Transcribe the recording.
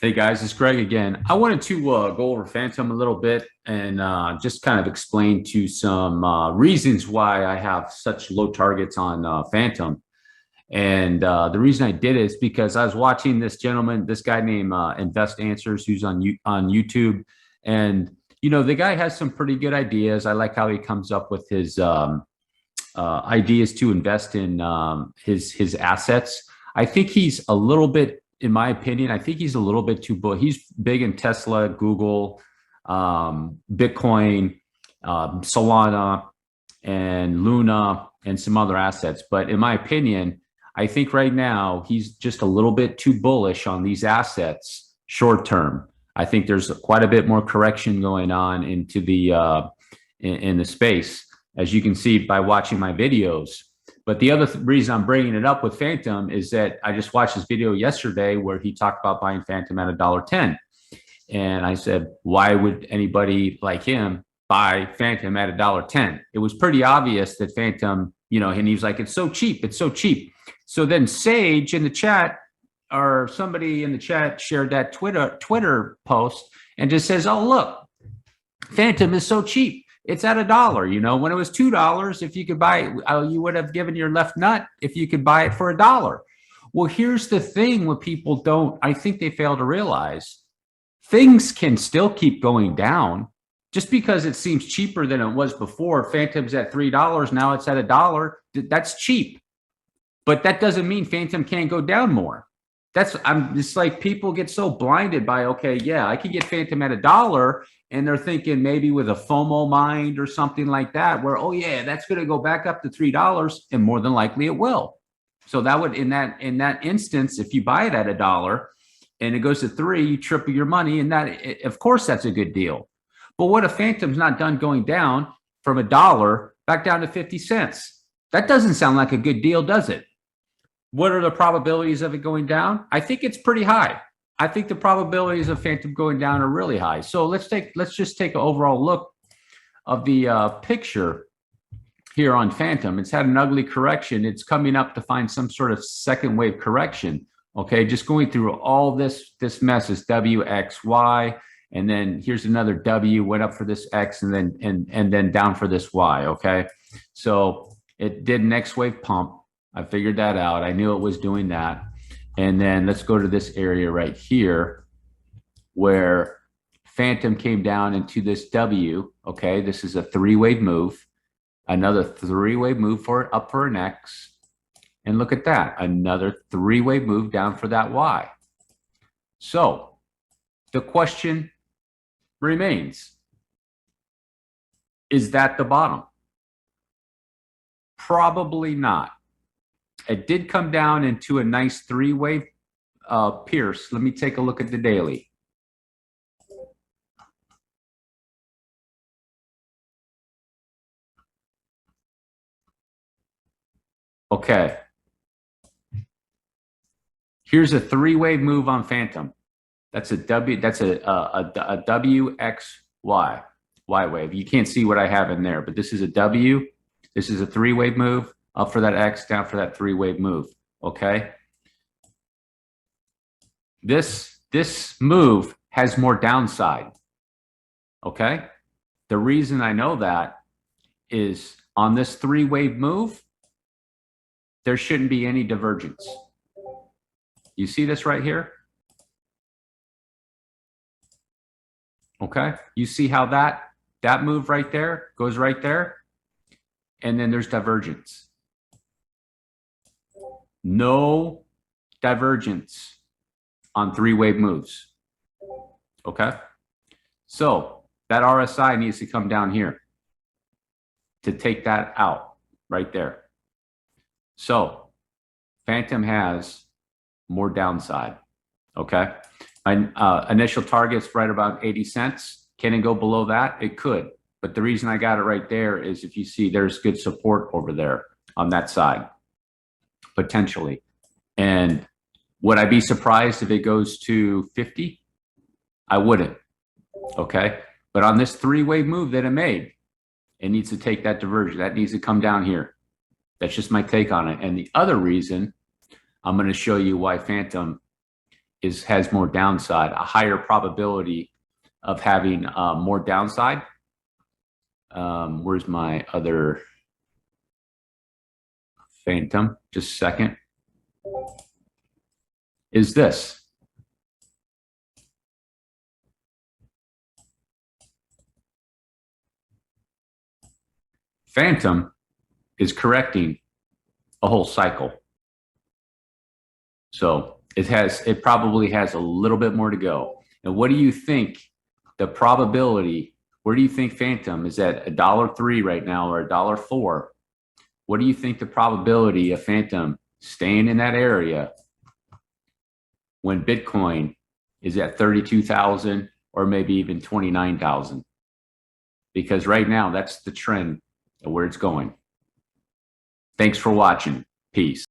Hey guys, it's Greg again. I wanted to go over Fantom a little bit and just kind of explain to some reasons why I have such low targets on Fantom. And the reason I did it is because I was watching this gentleman, this guy named Invest Answers, who's on YouTube, and the guy has some pretty good ideas. I like how he comes up with his ideas to invest in his assets. I think he's a little bit, in my opinion, I think he's a little bit too bullish. He's big in Tesla, Google, Bitcoin, Solana, and Luna, and some other assets. But in my opinion, I think right now he's just a little bit too bullish on these assets short term. I think there's quite a bit more correction going on into the in the space, as you can see by watching my videos. But the other reason I'm bringing it up with Fantom is that I just watched this video yesterday where he talked about buying Fantom at $1.10. And I said, why would anybody like him buy Fantom at $1.10? It was pretty obvious that Fantom, and he was like, it's so cheap. It's so cheap. So then Sage in the chat, or somebody in the chat, shared that Twitter post and just says, oh, look, Fantom is so cheap. It's at $1. When it was $2, if you could buy it, you would have given your left nut if you could buy it for $1. Well, here's the thing: what people don't, I think they fail to realize, things can still keep going down. Just because it seems cheaper than it was before, Fantom's at $3, now it's at $1. That's cheap, but that doesn't mean Fantom can't go down more. It's like people get so blinded by, okay, yeah, I can get Fantom at $1, and they're thinking maybe with a FOMO mind or something like that, where, oh yeah, that's going to go back up to $3, and more than likely it will. So that would, in that instance, if you buy it at $1 and it goes to $3, you triple your money, and that, of course, that's a good deal. But what if Fantom's not done going down from $1 back down to 50 cents? That doesn't sound like a good deal, does it? What are the probabilities of it going down? I think it's pretty high. I think the probabilities of Fantom going down are really high. So let's just take an overall look of the picture here on Fantom. It's had an ugly correction. It's coming up to find some sort of second wave correction. Okay, just going through all this mess is W, X, Y, and then here's another W, went up for this X, and then down for this Y. Okay, so it did an X wave pump. I figured that out. I knew it was doing that. And then let's go to this area right here where Fantom came down into this W. Okay, this is a three-wave move. Another three-wave move up for an X. And look at that, another three-wave move down for that Y. So the question remains, is that the bottom? Probably not. It did come down into a nice three-wave pierce. Let me take a look at the daily. Okay. Here's a three-wave move on Fantom. That's a W. That's a WXY Y wave. You can't see what I have in there, but this is a W. This is a three-wave move. Up for that X, down for that three-wave move. Okay. This move has more downside. Okay. The reason I know that is on this three-wave move, there shouldn't be any divergence. You see this right here? Okay. You see how that move right there goes right there? And then there's divergence. No divergence on three-wave moves. Okay. So that RSI needs to come down here to take that out right there. So Fantom has more downside. Okay. My initial target's right about 80 cents. Can it go below that? It could. But the reason I got it right there is if you see there's good support over there on that side, potentially. And would I be surprised if it goes to 50? I wouldn't. Okay. But on this three-wave move that it made, it needs to take that diversion. That needs to come down here. That's just my take on it. And the other reason I'm going to show you why Fantom has more downside, a higher probability of having more downside. Where's my other Fantom? Just a second. Is this. Fantom is correcting a whole cycle. So it probably has a little bit more to go. And what do you think the probability, where do you think Fantom is at $1.03 right now or $1.04? What do you think the probability of Fantom staying in that area when Bitcoin is at 32,000 or maybe even 29,000? Because right now that's the trend of where it's going. Thanks for watching. Peace.